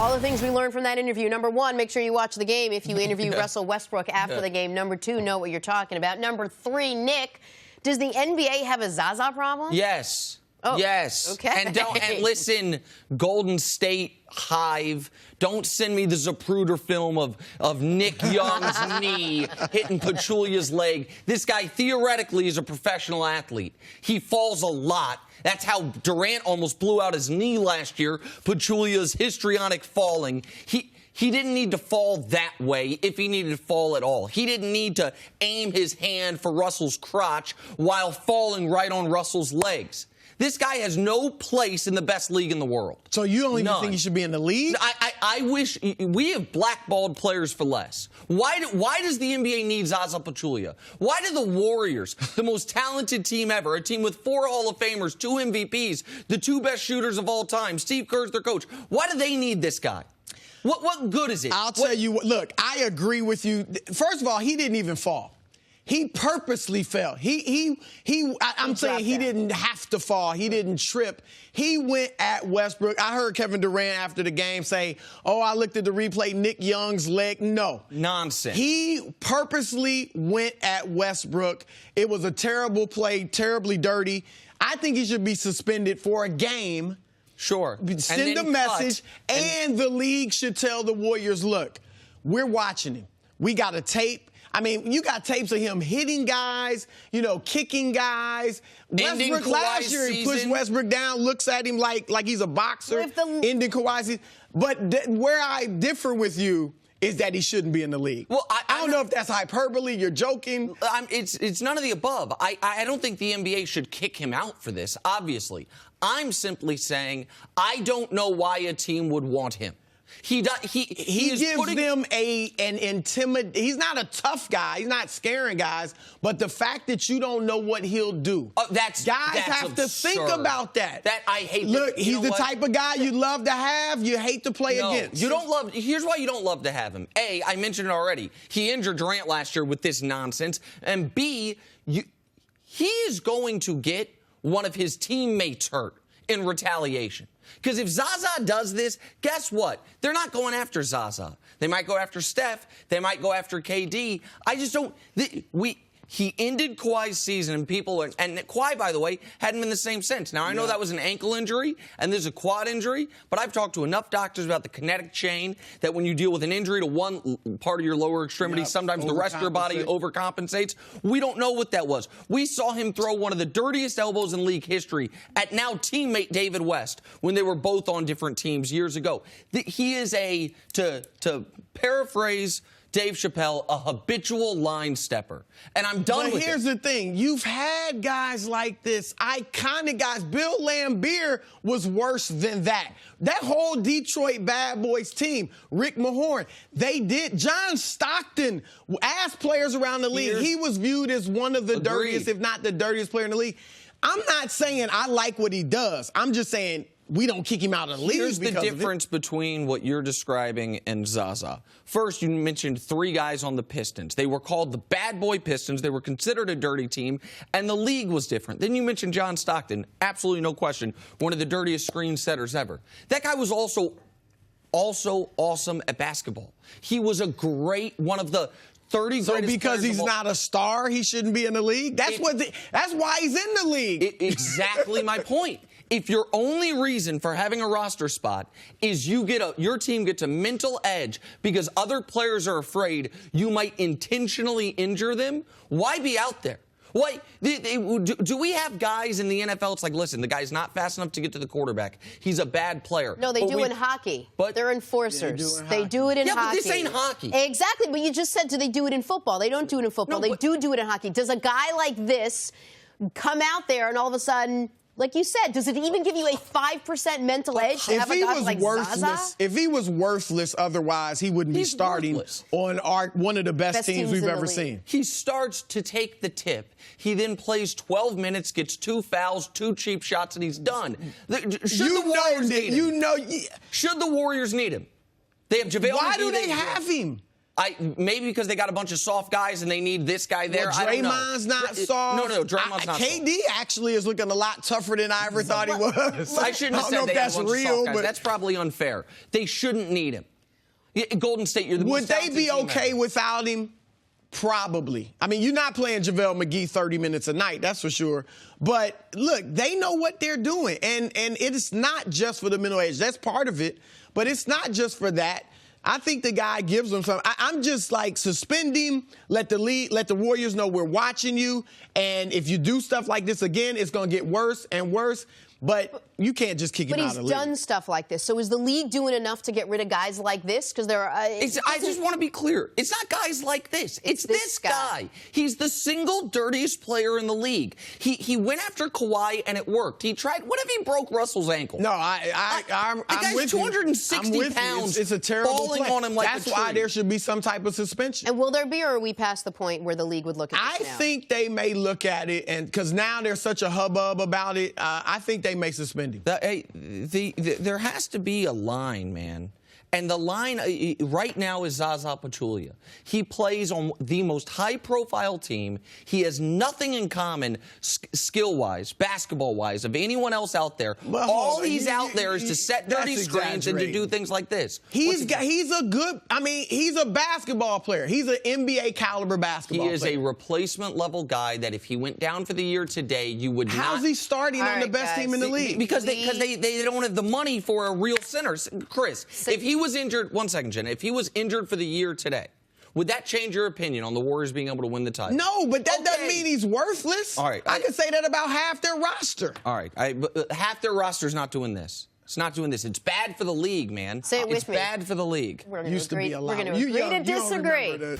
All the things we learned from that interview. Number one, make sure you watch the game if you interview Russell Westbrook after the game. Number two, know what you're talking about. Number three, Nick, does the NBA have a Zaza problem? Yes. Oh, yes. okay. And listen, Golden State Hive, don't send me the Zapruder film of Nick Young's knee hitting Pachulia's leg. This guy theoretically is a professional athlete. He falls a lot. That's how Durant almost blew out his knee last year. Pachulia's histrionic falling. He didn't need to fall that way if he needed to fall at all. He didn't need to aim his hand for Russell's crotch while falling right on Russell's legs. This guy has no place in the best league in the world. So you don't even think he should be in the league? I wish we have blackballed players for less. Why does the NBA need Zaza Pachulia? Why do the Warriors, the most talented team ever, a team with 4 Hall of Famers, 2 MVPs, the 2 best shooters of all time, Steve Kerr's their coach, why do they need this guy? What good is it? I'll tell you what, look, I agree with you. First of all, he didn't even fall. He purposely fell. I'm saying he didn't have to fall. He didn't trip. He went at Westbrook. I heard Kevin Durant after the game say, oh, I looked at the replay, Nick Young's leg. No. Nonsense. He purposely went at Westbrook. It was a terrible play, terribly dirty. I think he should be suspended for a game. Sure. Send a message, and the league should tell the Warriors, look, we're watching him. We got a tape. I mean, you got tapes of him hitting guys, kicking guys. Westbrook last year, he pushed Westbrook down, looks at him like he's a boxer, ending Kawhi's season. But where I differ with you is that he shouldn't be in the league. Well, I don't know if that's hyperbole, you're joking. It's none of the above. I don't think the NBA should kick him out for this, obviously. I'm simply saying I don't know why a team would want him. He gives them an intimidate. He's not a tough guy. He's not scaring guys. But the fact that you don't know what he'll do, guys have absurd. To think about that. That I hate. Look, he's the type of guy you love to have. You hate to play against. You don't love. Here's why you don't love to have him. A, I mentioned it already. He injured Durant last year with this nonsense. And B, he is going to get one of his teammates hurt in retaliation. Because if Zaza does this, guess what? They're not going after Zaza. They might go after Steph. They might go after KD. I just don't. He ended Kawhi's season, and Kawhi, by the way, hadn't been the same since. Now, I know that was an ankle injury, and there's a quad injury, but I've talked to enough doctors about the kinetic chain that when you deal with an injury to one part of your lower extremity, sometimes the rest of your body overcompensates. We don't know what that was. We saw him throw one of the dirtiest elbows in league history at now teammate David West when they were both on different teams years ago. He is to paraphrase Dave Chappelle, a habitual line stepper. And I'm done with it. But here's the thing. You've had guys like this, iconic guys. Bill Laimbeer was worse than that. That whole Detroit Bad Boys team, Rick Mahorn, they did. John Stockton asked players around the league. He was viewed as one of the dirtiest, if not the dirtiest player in the league. I'm not saying I like what he does. I'm just saying we don't kick him out of the league. Here's the difference between what you're describing and Zaza. First, you mentioned 3 guys on the Pistons. They were called the Bad Boy Pistons. They were considered a dirty team, and the league was different. Then you mentioned John Stockton. Absolutely no question. One of the dirtiest screen setters ever. That guy was also awesome at basketball. He was one of the 30 So because he's not a star, he shouldn't be in the league? That's why he's in the league. Exactly my point. If your only reason for having a roster spot is your team gets a mental edge because other players are afraid you might intentionally injure them, why be out there? Why do we have guys in the NFL? It's like, listen, the guy's not fast enough to get to the quarterback. He's a bad player. No, they do in hockey. But they're enforcers. They do it in hockey. Yeah, but this ain't hockey. Exactly. But you just said, do they do it in football? They don't do it in football. They do it in hockey. Does a guy like this come out there and all of a sudden, like you said, does it even give you a 5% mental edge to have a guy like Zaza? If he was worthless otherwise, he wouldn't be starting on one of the best teams we've ever seen. He starts to take the tip. He then plays 12 minutes, gets 2 fouls, 2 cheap shots, and he's done. Should the Warriors need him? They have JaVale McGee. Why do they have him? Maybe because they got a bunch of soft guys and they need this guy there. Well, Draymond's not soft. No, Draymond's not soft. KD actually is looking a lot tougher than I ever thought he was. I shouldn't have said they had a bunch of soft guys. That's probably unfair. They shouldn't need him. Golden State, you're the most talented team. Would they be okay without him? Probably. I mean, you're not playing JaVale McGee 30 minutes a night, that's for sure. But look, they know what they're doing. And it's not just for the middle age. That's part of it. But it's not just for that. I think the guy gives them something. I'm just like, suspend him, let the Warriors know we're watching you. And if you do stuff like this again, it's going to get worse and worse. But you can't just kick him out of the league. But he's done stuff like this. So is the league doing enough to get rid of guys like this? Because there are. I just want to be clear. It's not guys like this. It's this guy. He's the single dirtiest player in the league. He went after Kawhi and it worked. He tried. What if he broke Russell's ankle? No, I'm with 260 pounds. It's a terrible falling play. On him like That's why there should be some type of suspension. And will there be, or are we past the point where the league would look at this now? I think they may look at it, and because now there's such a hubbub about it, I think they may suspend him. There has to be a line, man. And the line right now is Zaza Pachulia. He plays on the most high-profile team. He has nothing in common skill-wise, basketball-wise, of anyone else out there. Well, all he's out there is to set dirty screens and to do things like this. He's a basketball player. He's an NBA caliber basketball player. He is a replacement-level guy that if he went down for the year today, you would not. How's he starting on the best team in the league? Because they don't have the money for a real center. Chris, if he was injured, 1 second, Jenna, if he was injured for the year today, would that change your opinion on the Warriors being able to win the title? No, but that doesn't mean he's worthless. All right. I can say that about half their roster. All right. But half their roster is not doing this. It's not doing this. It's bad for the league, man. Say it with me. It's bad for the league. We're going to agree to disagree. All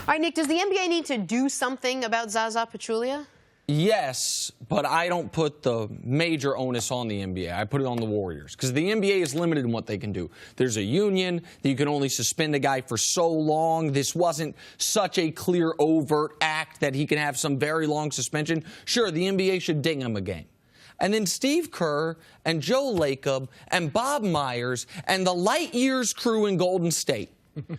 right, Nick, does the NBA need to do something about Zaza Pachulia? Yes, but I don't put the major onus on the NBA. I put it on the Warriors because the NBA is limited in what they can do. There's a union that you can only suspend a guy for so long. This wasn't such a clear, overt act that he can have some very long suspension. Sure, the NBA should ding him a game. And then Steve Kerr and Joe Lacob and Bob Myers and the Light Years crew in Golden State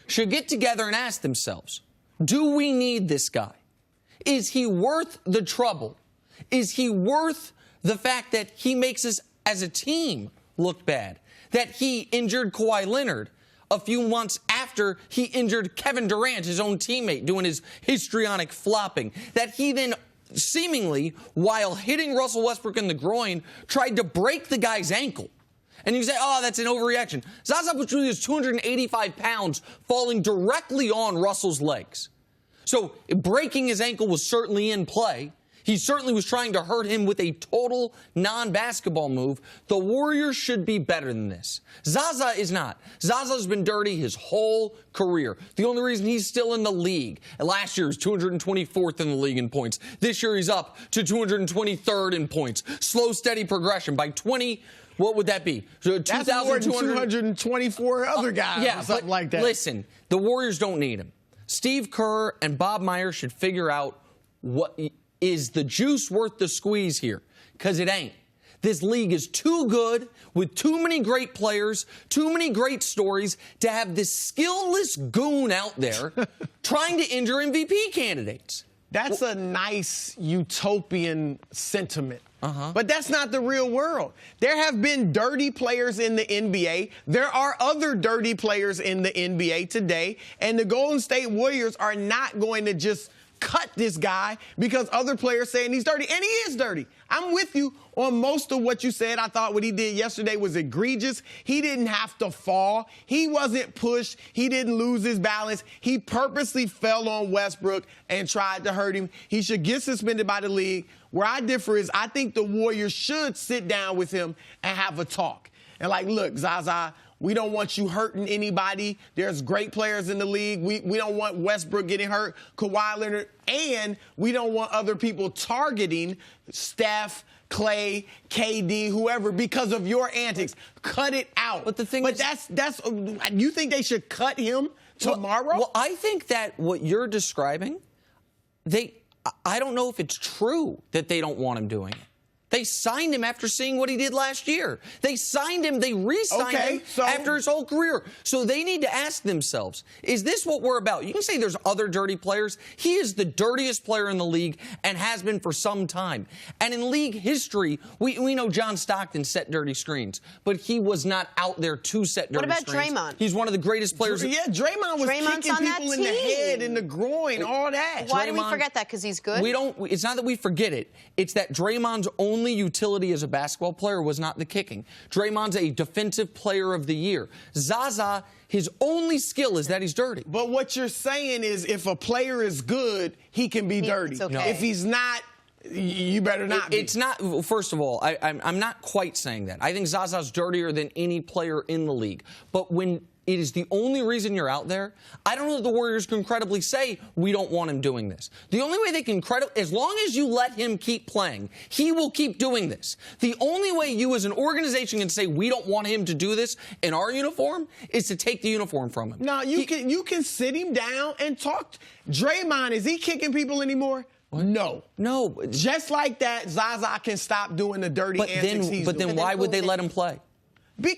should get together and ask themselves, do we need this guy? Is he worth the trouble? Is he worth the fact that he makes us as a team look bad? That he injured Kawhi Leonard a few months after he injured Kevin Durant, his own teammate, doing his histrionic flopping. That he then seemingly, while hitting Russell Westbrook in the groin, tried to break the guy's ankle. And you say, oh, that's an overreaction. Zaza Pachulia is 285 pounds falling directly on Russell's legs. So breaking his ankle was certainly in play. He certainly was trying to hurt him with a total non-basketball move. The Warriors should be better than this. Zaza is not. Zaza's been dirty his whole career. The only reason he's still in the league. And last year he was 224th in the league in points. This year he's up to 223rd in points. Slow, steady progression. By 20, what would that be? So that's more than 224 other guys or something like that. Listen, the Warriors don't need him. Steve Kerr and Bob Myers should figure out what is the juice worth the squeeze here, because it ain't. This league is too good with too many great players, too many great stories to have this skillless goon out there trying to injure MVP candidates. That's a nice utopian sentiment. But that's not the real world. There have been dirty players in the NBA. There are other dirty players in the NBA today. And the Golden State Warriors are not going to just cut this guy because other players saying he's dirty. And he is dirty. I'm with you on most of what you said. I thought what he did yesterday was egregious. He didn't have to fall. He wasn't pushed. He didn't lose his balance. He purposely fell on Westbrook and tried to hurt him. He should get suspended by the league. Where I differ is I think the Warriors should sit down with him and have a talk. And like, look, Zaza, we don't want you hurting anybody. There's great players in the league. We don't want Westbrook getting hurt, Kawhi Leonard, and we don't want other people targeting Steph, Clay, KD, whoever, because of your antics. Cut it out. But the thing is, that's you think they should cut him tomorrow? Well, I think that what you're describing, I don't know if it's true that they don't want him doing it. They signed him after seeing what he did last year. They signed him, they re-signed him after his whole career. So they need to ask themselves, is this what we're about? You can say there's other dirty players. He is the dirtiest player in the league and has been for some time. And in league history, we know John Stockton set dirty screens, but he was not out there to set dirty screens. What about Draymond? He's one of the greatest players. Yeah, Draymond was kicking people in the head, in the groin, all that. Why do we forget that? Because he's good? It's not that we forget it. It's that Draymond's only utility as a basketball player was not the kicking. Draymond's a defensive player of the year. Zaza, his only skill is that he's dirty. But what you're saying is if a player is good, he can be dirty. It's okay. No. If he's not, you better not be. It's not, first of all, I'm not quite saying that. I think Zaza's dirtier than any player in the league. But when it is the only reason you're out there, I don't know that the Warriors can credibly say, we don't want him doing this. The only way they can as long as you let him keep playing, he will keep doing this. The only way you as an organization can say, we don't want him to do this in our uniform, is to take the uniform from him. No, you can sit him down and talk. Draymond, is he kicking people anymore? What? No. No. Just like that, Zaza can stop doing the dirty antics he's doing. But then why would they let him play? They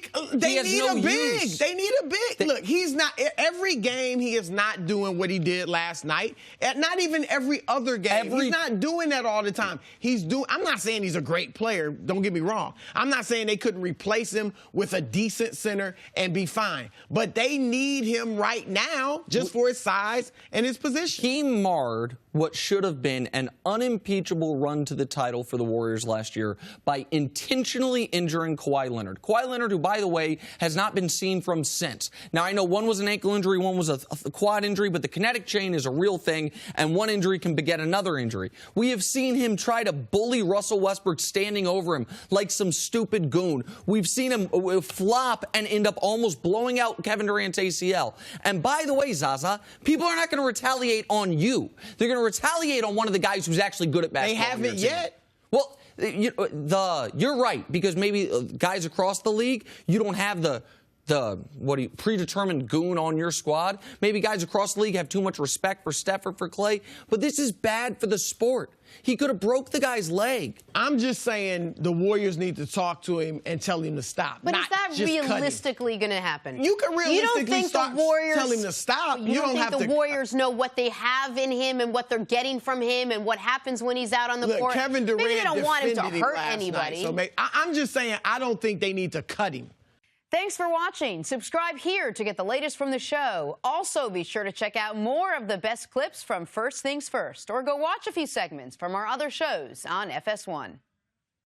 need a big. They need a big. Look, he's not. Every game, he is not doing what he did last night. Not even every other game. He's not doing that all the time. I'm not saying he's a great player. Don't get me wrong. I'm not saying they couldn't replace him with a decent center and be fine. But they need him right now just for his size and his position. He marred what should have been an unimpeachable run to the title for the Warriors last year by intentionally injuring Kawhi Leonard. Kawhi Leonard, who, by the way, has not been seen from since. Now, I know one was an ankle injury, one was a quad injury, but the kinetic chain is a real thing, and one injury can beget another injury. We have seen him try to bully Russell Westbrook standing over him like some stupid goon. We've seen him flop and end up almost blowing out Kevin Durant's ACL. And by the way, Zaza, people are not going to retaliate on you. They're going to retaliate on one of the guys who's actually good at basketball. They haven't yet. Well, you're right, because maybe guys across the league, you don't have the predetermined goon on your squad. Maybe guys across the league have too much respect for Steph or for Clay, but this is bad for the sport. He could have broke the guy's leg. I'm just saying the Warriors need to talk to him and tell him to stop. But is that realistically going to happen? You can realistically tell him to stop. You don't think the Warriors know what they have in him and what they're getting from him and what happens when he's out on the court? Kevin Durant maybe they don't want him to hurt anybody. So I'm just saying I don't think they need to cut him. Thanks for watching. Subscribe here to get the latest from the show. Also, be sure to check out more of the best clips from First Things First, or go watch a few segments from our other shows on FS1.